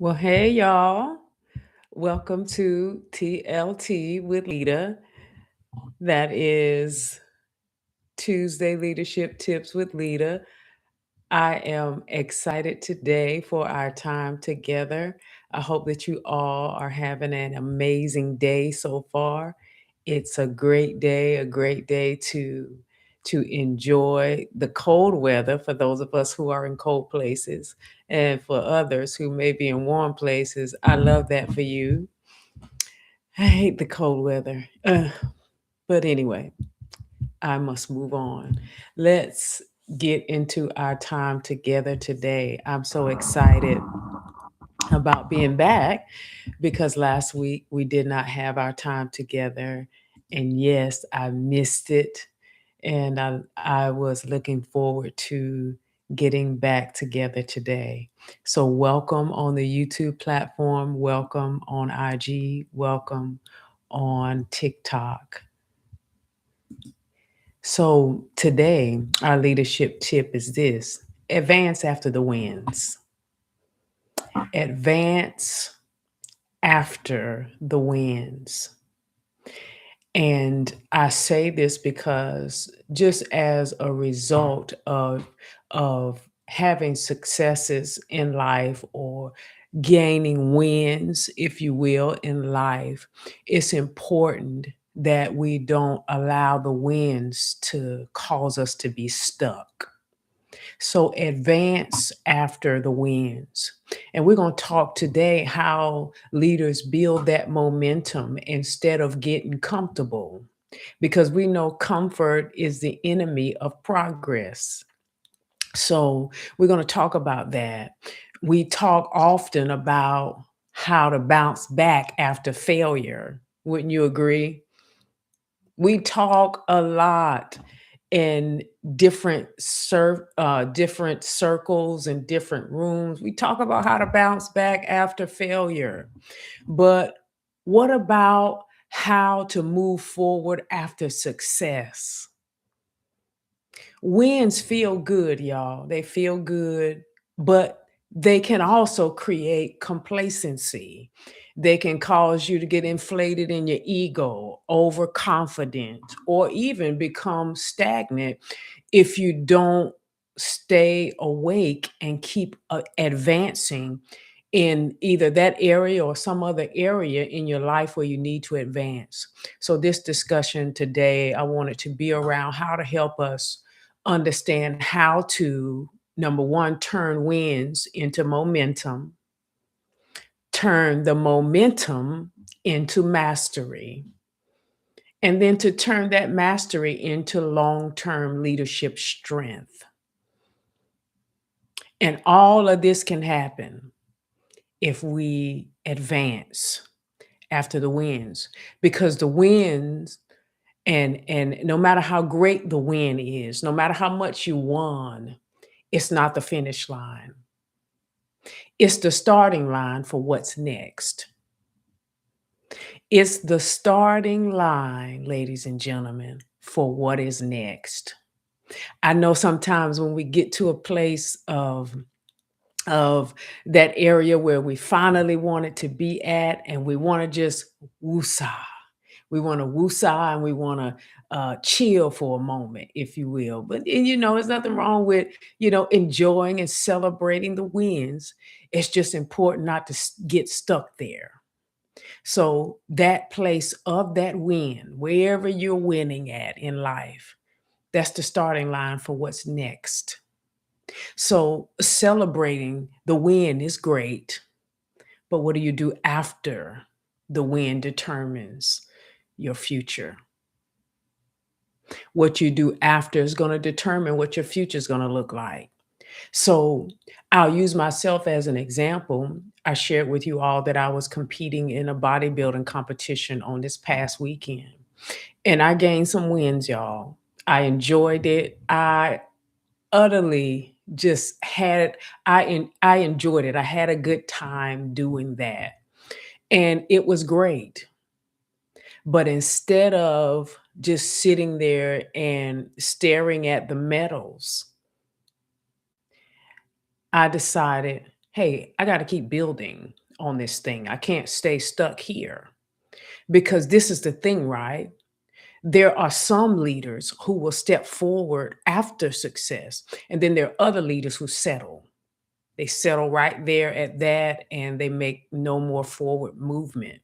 Well, hey, y'all. Welcome to TLT with Lita. That is Tuesday Leadership Tips with Lita. I am excited today for our time together. I hope that you all are having an amazing day so far. It's a great day to enjoy the cold weather for those of us who are in cold places, and for others who may be in warm places. I love that for you. I hate the cold weather. But anyway, I must move on. Let's get into our time together today. I'm so excited about being back because last week we did not have our time together. And yes, I missed it. And I was looking forward to getting back together today. So, welcome on the YouTube platform, welcome on IG, welcome on TikTok. So today, our leadership tip is this: advance after the wins. Advance after the wins. And I say this because just as a result of having successes in life or gaining wins, if you will, in life, it's important that we don't allow the wins to cause us to be stuck. So advance after the wins. And we're going to talk today how leaders build that momentum instead of getting comfortable, because we know comfort is the enemy of progress. So we're going to talk about that. We talk often about how to bounce back after failure. Wouldn't you agree? We talk a lot in different circles and different rooms. We talk about how to bounce back after failure. But what about how to move forward after success? Wins feel good, y'all. They feel good, but they can also create complacency. They can cause you to get inflated in your ego, overconfident, or even become stagnant if you don't stay awake and keep advancing in either that area or some other area in your life where you need to advance. So, this discussion today, I want it to be around how to help us understand how to, number one, turn wins into momentum, turn the momentum into mastery, and then to turn that mastery into long term leadership strength. And all of this can happen if we advance after the wins, because the wins, and no matter how great the win is, no matter how much you won, it's not the finish line. It's the starting line for what's next. It's the starting line, ladies and gentlemen, for what is next. I know sometimes when we get to a place of that area where we finally wanted to be at, and we want to just woosah. We want to woosah, and we want to chill for a moment, if you will. But and, there's nothing wrong with enjoying and celebrating the wins. It's just important not to get stuck there. So that place of that win, wherever you're winning at in life, that's the starting line for what's next. So celebrating the win is great, but what do you do after the win determines your future? What you do after is going to determine what your future is going to look like. So I'll use myself as an example. I shared with you all that I was competing in a bodybuilding competition on this past weekend, and I gained some wins, y'all. I enjoyed it. I utterly just had I enjoyed it. I had a good time doing that. And it was great. But instead of just sitting there and staring at the medals, I decided Hey, I got to keep building on this thing. I can't stay stuck here because this is the thing, right? There are some leaders who will step forward after success, and then there are other leaders who settle. They settle right there at that and they make no more forward movement.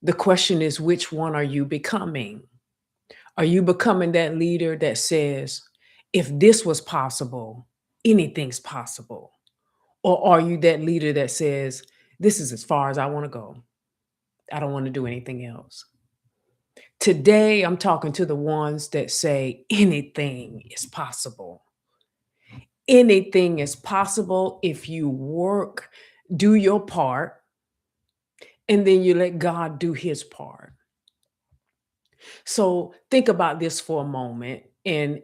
The question is, which one are you becoming? Are you becoming that leader that says, if this was possible, anything's possible? Or are you that leader that says, this is as far as I want to go? I don't want to do anything else. Today, I'm talking to the ones that say anything is possible. Anything is possible if you work, do your part, and then you let God do his part. So think about this for a moment and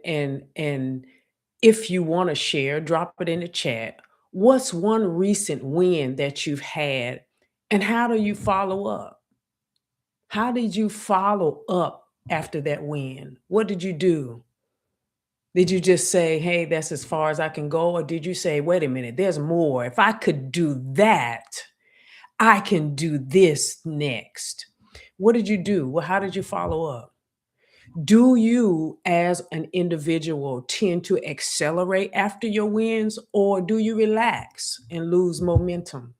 if you want to share, drop it in the chat. What's one recent win that you've had and how do you follow up? How did you follow up after that win? What did you do? Did you just say, "Hey, that's as far as I can go," or did you say, "Wait a minute, there's more. If I could do that, I can do this next." What did you do? Well, how did you follow up? Do you, as an individual, tend to accelerate after your wins, or do you relax and lose momentum?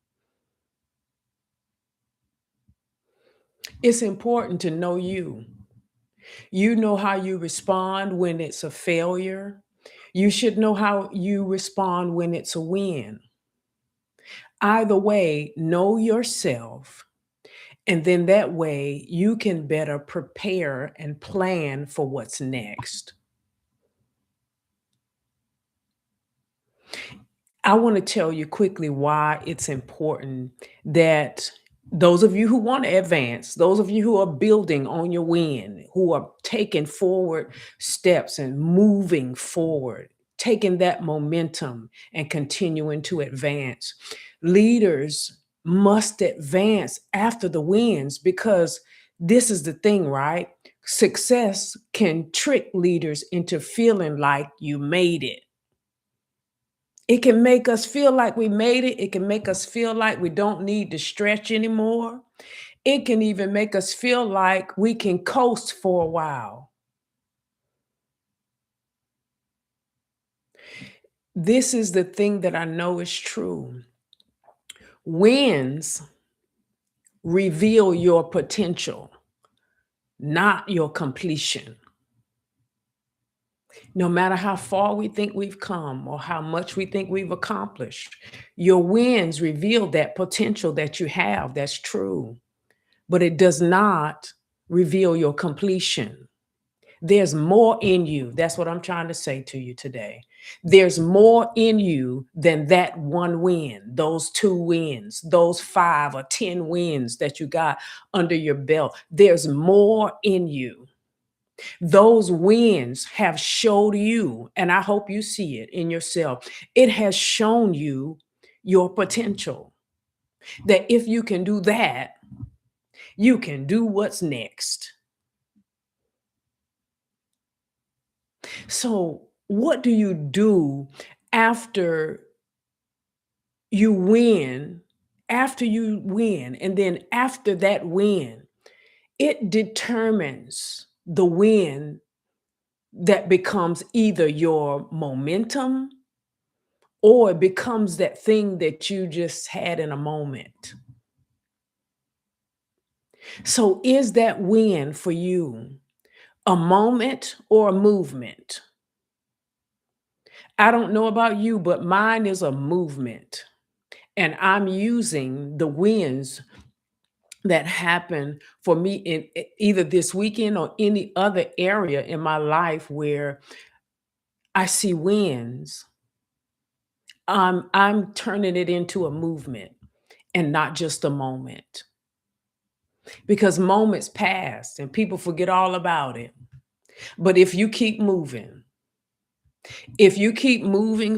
It's important to know you. You know how you respond when it's a failure. You should know how you respond when it's a win. Either way, know yourself. And then that way you can better prepare and plan for what's next. I want to tell you quickly why it's important that those of you who want to advance, those of you who are building on your win, who are taking forward steps and moving forward, taking that momentum and continuing to advance. Leaders must advance after the wins because this is the thing, right? Success can trick leaders into feeling like you made it. It can make us feel like we made it. It can make us feel like we don't need to stretch anymore. It can even make us feel like we can coast for a while. This is the thing that I know is true. Wins reveal your potential, not your completion. No matter how far we think we've come or how much we think we've accomplished, your wins reveal that potential that you have. That's true. But it does not reveal your completion. There's more in you. That's what I'm trying to say to you today. There's more in you than that one win, those two wins, those 5 or 10 wins that you got under your belt. There's more in you. Those wins have showed you, and I hope you see it in yourself. It has shown you your potential. That if you can do that, you can do what's next. So, what do you do after you win? After you win, and then after that win, it determines the win that becomes either your momentum or it becomes that thing that you just had in a moment. So, is that win for you a moment or a movement? I don't know about you, but mine is a movement. And I'm using the wins that happen for me in either this weekend or any other area in my life where I see wins. I'm turning it into a movement and not just a moment because moments pass and people forget all about it. But if you keep moving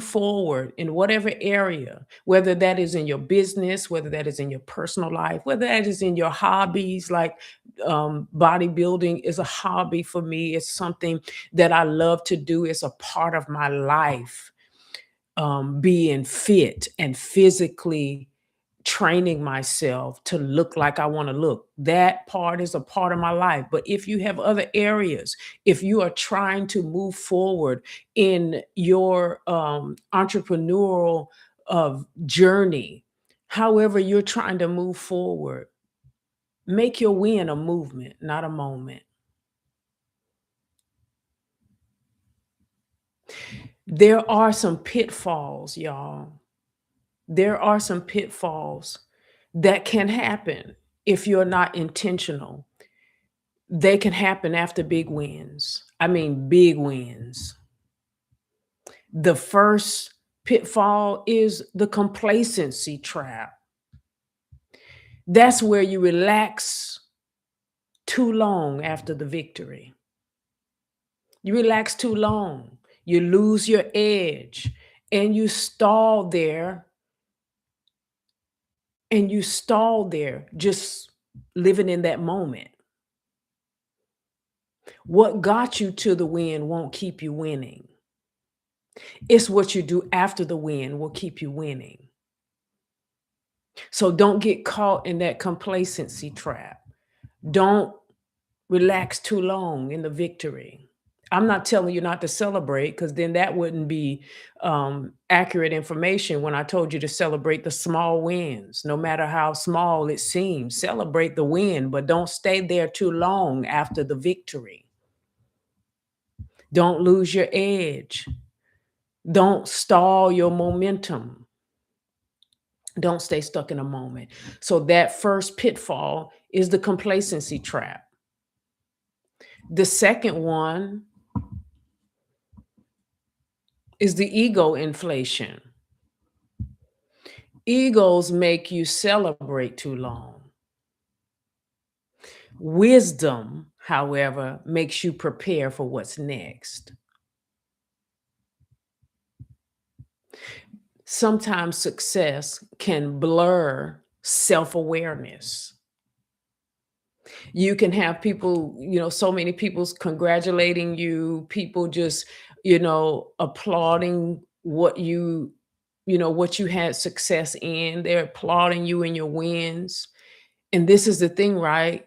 forward in whatever area, whether that is in your business, whether that is in your personal life, whether that is in your hobbies, like bodybuilding is a hobby for me. It's something that I love to do. It's a part of my life. being fit and physically training myself to look like I want to look. That part is a part of my life. But if you have other areas, if you are trying to move forward in your entrepreneurial journey, however you're trying to move forward, make your win a movement, not a moment. There are some pitfalls, y'all. There are some pitfalls that can happen if you're not intentional. They can happen after big wins. I mean, big wins. The first pitfall is the complacency trap. That's where you relax too long after the victory. You relax too long, you lose your edge, and you stall there just living in that moment. What got you to the win won't keep you winning. It's what you do after the win will keep you winning. So don't get caught in that complacency trap. Don't relax too long in the victory. I'm not telling you not to celebrate, because then that wouldn't be accurate information when I told you to celebrate the small wins, no matter how small it seems. Celebrate the win, but don't stay there too long after the victory. Don't lose your edge. Don't stall your momentum. Don't stay stuck in a moment. So that first pitfall is the complacency trap. The second one is the ego inflation. Egos make you celebrate too long. Wisdom, however, makes you prepare for what's next. Sometimes success can blur self awareness. You can have people, so many people's congratulating you, people just, applauding what you had success in. They're applauding you in your wins. And this is the thing, right?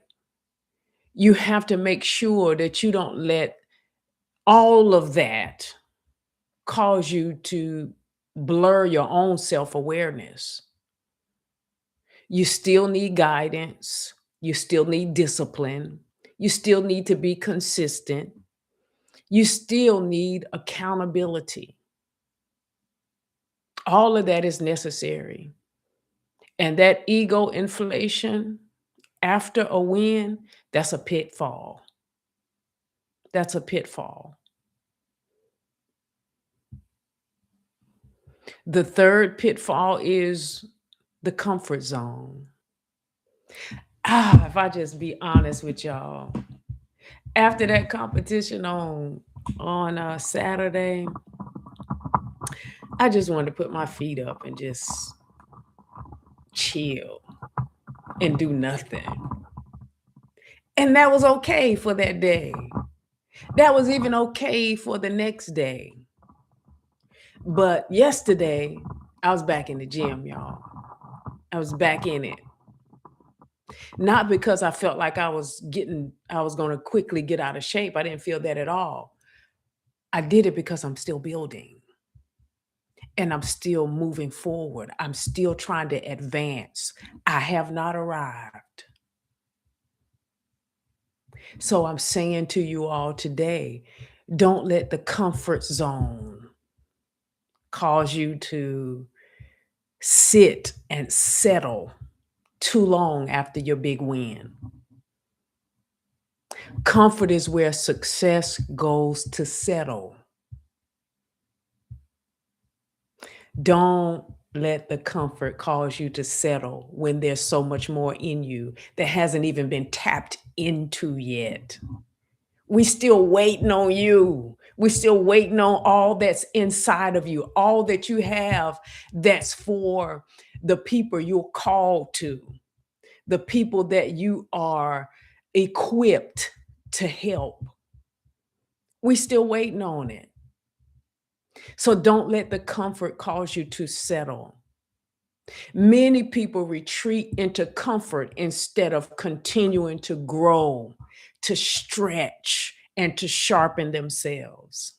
You have to make sure that you don't let all of that cause you to blur your own self awareness. You still need guidance. You still need discipline. You still need to be consistent. You still need accountability. All of that is necessary. And that ego inflation after a win, that's a pitfall. That's a pitfall. The third pitfall is the comfort zone. If I just be honest with y'all, after that competition on Saturday, I just wanted to put my feet up and just chill and do nothing. And that was okay for that day. That was even okay for the next day. But yesterday, I was back in the gym, y'all. I was back in it. Not because I felt like I was going to quickly get out of shape. I didn't feel that at all. I did it because I'm still building and I'm still moving forward. I'm still trying to advance. I have not arrived. So I'm saying to you all today, don't let the comfort zone cause you to sit and settle too long after your big win. Comfort is where success goes to settle. Don't let the comfort cause you to settle when there's so much more in you that hasn't even been tapped into yet. We still waiting on you. We still waiting on all that's inside of you, all that you have that's for the people you're called to, the people that you are equipped to help. We still waiting on it. So don't let the comfort cause you to settle. Many people retreat into comfort instead of continuing to grow, to stretch, and to sharpen themselves.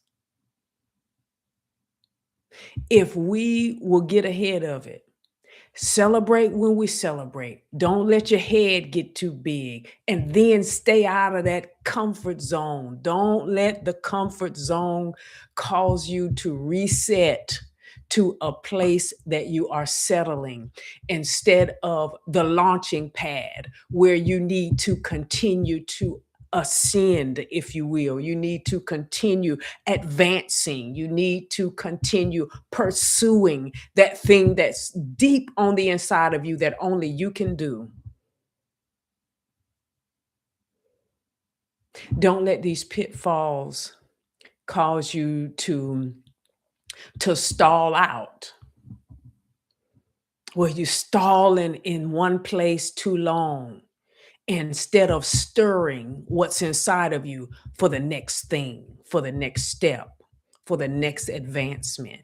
If we will get ahead of it, celebrate when we celebrate. Don't let your head get too big and then stay out of that comfort zone. Don't let the comfort zone cause you to reset to a place that you are settling instead of the launching pad where you need to continue to ascend, if you will. You need to continue advancing. You need to continue pursuing that thing that's deep on the inside of you that only you can do. Don't let these pitfalls cause you to stall out, where you stall in one place too long instead of stirring what's inside of you for the next thing, for the next step, for the next advancement.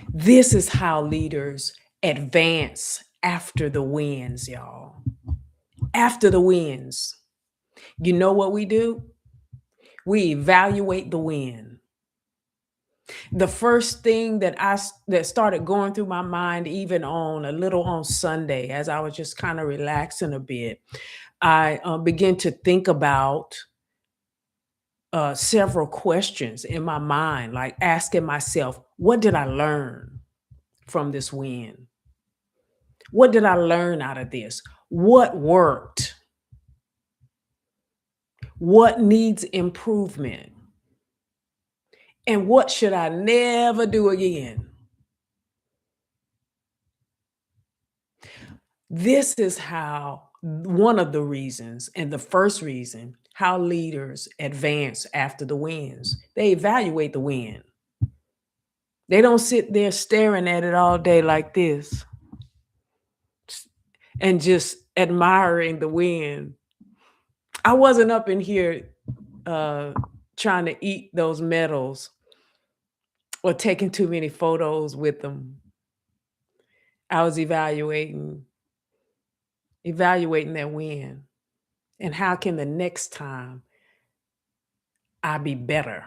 This is how leaders advance after the wins, y'all. After the wins, you know what we do? We evaluate the win. The first thing that started going through my mind, even on a little on Sunday, as I was just kind of relaxing a bit, I began to think about several questions in my mind, like asking myself, what did I learn from this win? What did I learn out of this? What worked? What needs improvement? And what should I never do again? This is how one of the reasons, and the first reason, how leaders advance after the wins. They evaluate the win. They don't sit there staring at it all day like this and just admiring the win. I wasn't up in here uh, trying to eat those medals or taking too many photos with them. I was evaluating that win. And how can the next time I be better?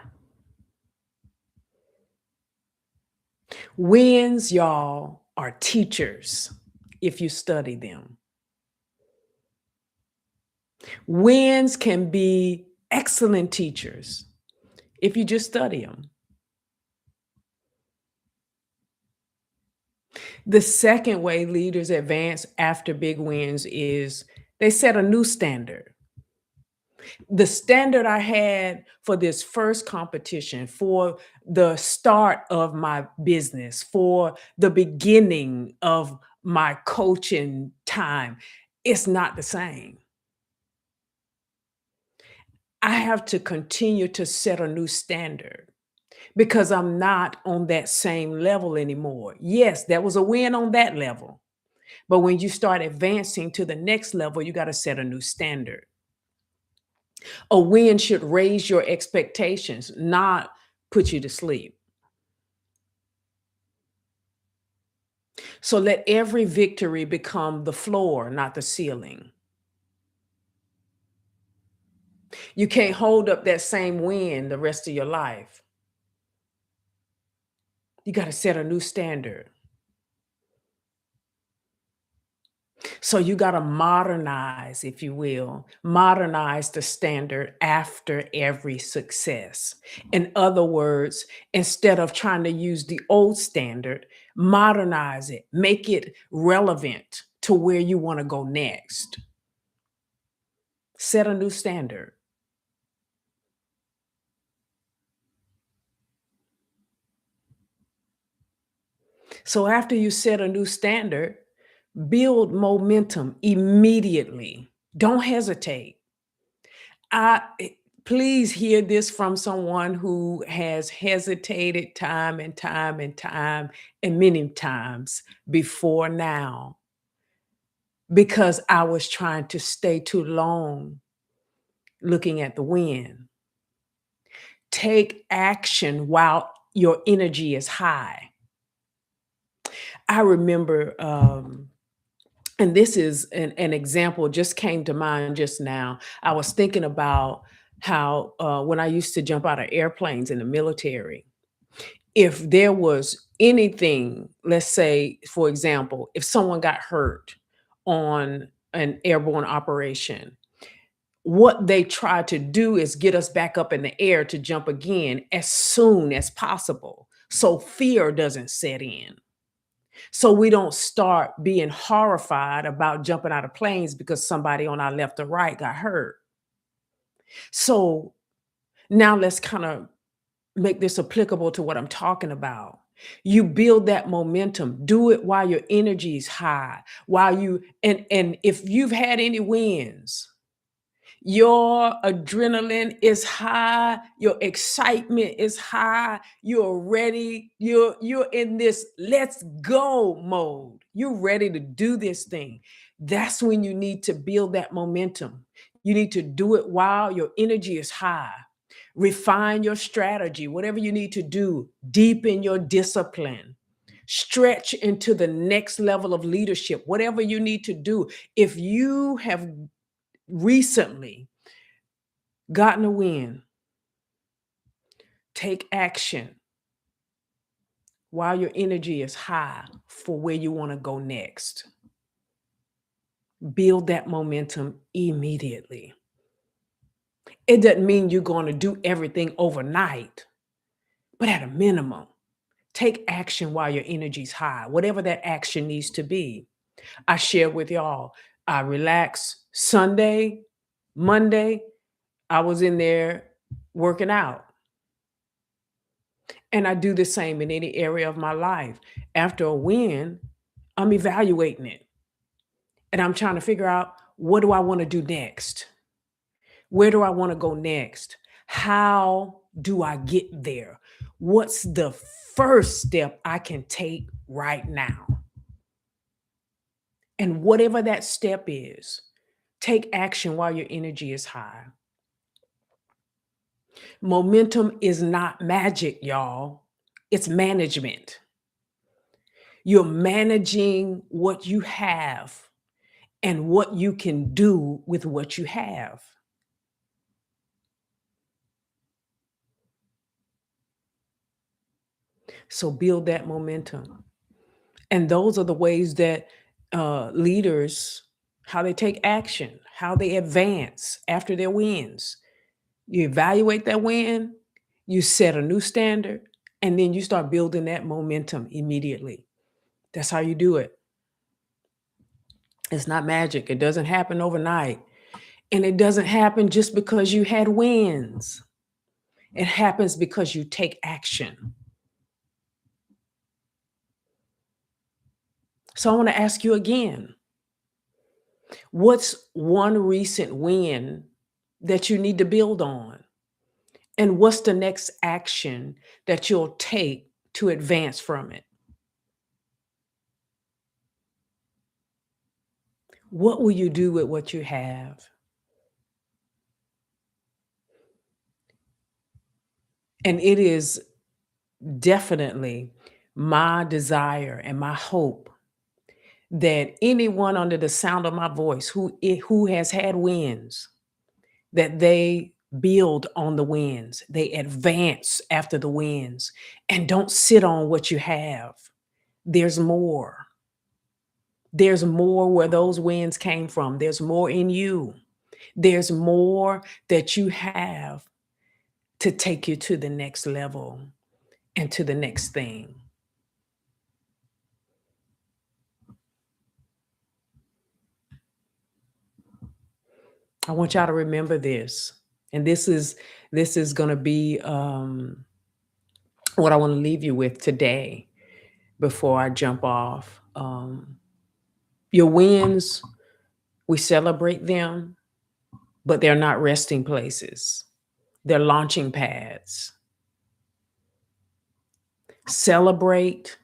Wins, y'all, are teachers if you study them. Wins can be excellent teachers if you just study them. The second way leaders advance after big wins is they set a new standard. The standard I had for this first competition, for the start of my business, for the beginning of my coaching time, it's not the same. I have to continue to set a new standard because I'm not on that same level anymore. Yes, that was a win on that level. But when you start advancing to the next level, you got to set a new standard. A win should raise your expectations, not put you to sleep. So let every victory become the floor, not the ceiling. You can't hold up that same win the rest of your life. You got to set a new standard. So you got to modernize, if you will, modernize the standard after every success. In other words, instead of trying to use the old standard, modernize it, make it relevant to where you want to go next. Set a new standard. So after you set a new standard, build momentum immediately. Don't hesitate. I Please hear this from someone who has hesitated time and time and time and many times before now because I was trying to stay too long looking at the wind. Take action while your energy is high. I remember, and this is an example just came to mind just now. I was thinking about how when I used to jump out of airplanes in the military, if there was anything, let's say, for example, if someone got hurt on an airborne operation, what they try to do is get us back up in the air to jump again as soon as possible so fear doesn't set in. So we don't start being horrified about jumping out of planes because somebody on our left or right got hurt. So now let's kind of make this applicable to what I'm talking about. You build that momentum. Do it while your energy is high. While you and if you've had any wins, your adrenaline is high, your excitement is high, you're ready, you're in this let's go mode. You're ready to do this thing. That's when you need to build that momentum. You need to do it while your energy is high. Refine your strategy, whatever you need to do, deepen your discipline. Stretch into the next level of leadership, whatever you need to do. If you have recently gotten a win, take action while your energy is high for where you want to go next. Build that momentum immediately. It doesn't mean you're going to do everything overnight, but at a minimum, take action while your energy's high, whatever that action needs to be. I share with y'all, I relax Sunday, Monday, I was in there working out. And I do the same in any area of my life. After a win, I'm evaluating it and I'm trying to figure out what do I want to do next? Where do I want to go next? How do I get there? What's the first step I can take right now? And whatever that step is, take action while your energy is high. Momentum is not magic, y'all. It's management. You're managing what you have and what you can do with what you have. So build that momentum. And those are the ways that leaders, how they take action, how they advance after their wins. You evaluate that win, you set a new standard, and then you start building that momentum immediately. That's how you do it. It's not magic. It doesn't happen overnight. And it doesn't happen just because you had wins. It happens because you take action. So I want to ask you again, what's one recent win that you need to build on? And what's the next action that you'll take to advance from it? What will you do with what you have? And it is definitely my desire and my hope that anyone under the sound of my voice who has had wins, that they build on the wins, they advance after the wins, and don't sit on what you have. There's more. There's more where those wins came from. There's more in you. There's more that you have to take you to the next level and to the next thing. I want y'all to remember this. And this is going to be what I want to leave you with today before I jump off. Your wins, we celebrate them, but they're not resting places. They're launching pads. Celebrate,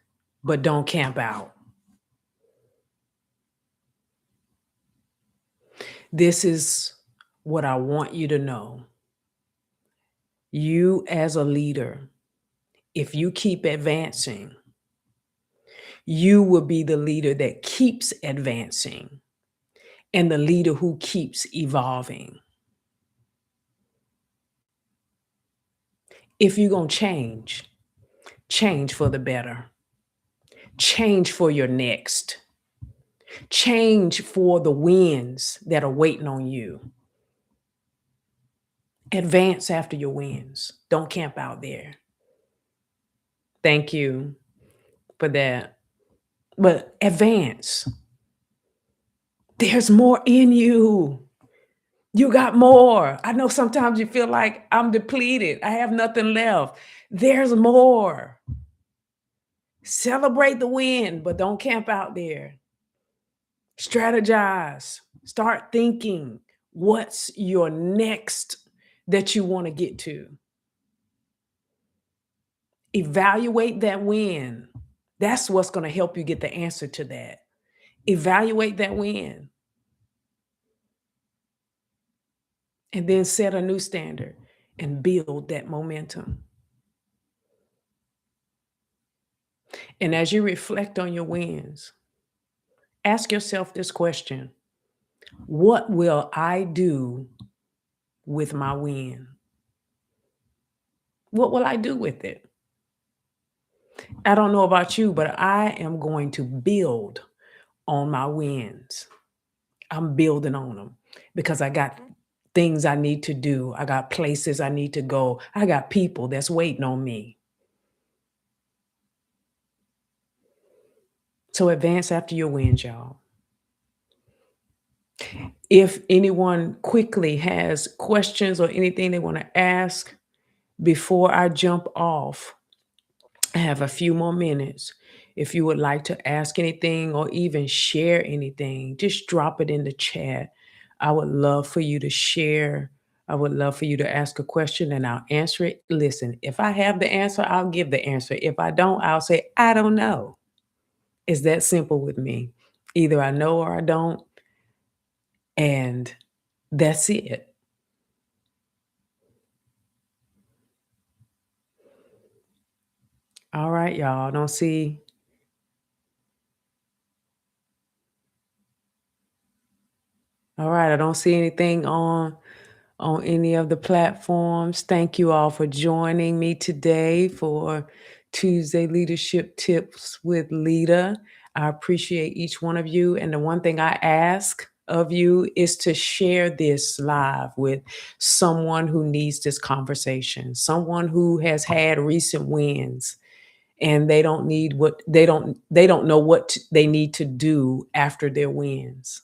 but don't camp out. This is what I want you to know. You, as a leader, if you keep advancing, you will be the leader that keeps advancing and the leader who keeps evolving. If you're going to change, change for the better, change for your next, change for the wins that are waiting on you. Advance after your wins. Don't camp out there. Thank you for that. But advance. There's more in you. You got more. I know sometimes you feel like I'm depleted. I have nothing left. There's more. Celebrate the win, but don't camp out there. Strategize. Start thinking what's your next that you want to get to. Evaluate that win. That's what's going to help you get the answer to that. Evaluate that win. And then set a new standard and build that momentum. And as you reflect on your wins, ask yourself this question: what will I do with my win? What will I do with it? I don't know about you, but I am going to build on my wins. I'm building on them because I got things I need to do. I got places I need to go. I got people that's waiting on me. So advance after your wins, y'all. If anyone quickly has questions or anything they want to ask before I jump off, I have a few more minutes. If you would like to ask anything or even share anything, just drop it in the chat. I would love for you to share. I would love for you to ask a question and I'll answer it. Listen, if I have the answer, I'll give the answer. If I don't, I'll say, I don't know. It's that simple with me. Either I know or I don't. And that's it. All right, y'all. Don't see. All right, I don't see anything on any of the platforms. Thank you all for joining me today for Tuesday Leadership Tips with Lita. I appreciate each one of you. And the one thing I ask of you is to share this live with someone who needs this conversation, someone who has had recent wins and they don't know what they need to do after their wins.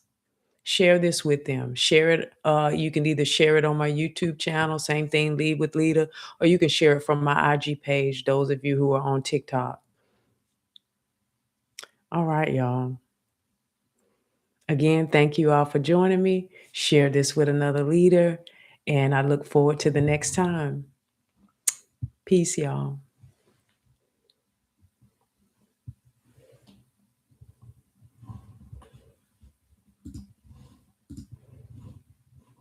Share this with them. Share it. You can either share it on my YouTube channel, same thing, Lead with Lita, or you can share it from my IG page, those of you who are on TikTok. All right, y'all. Again, thank you all for joining me. Share this with another leader, and I look forward to the next time. Peace, y'all.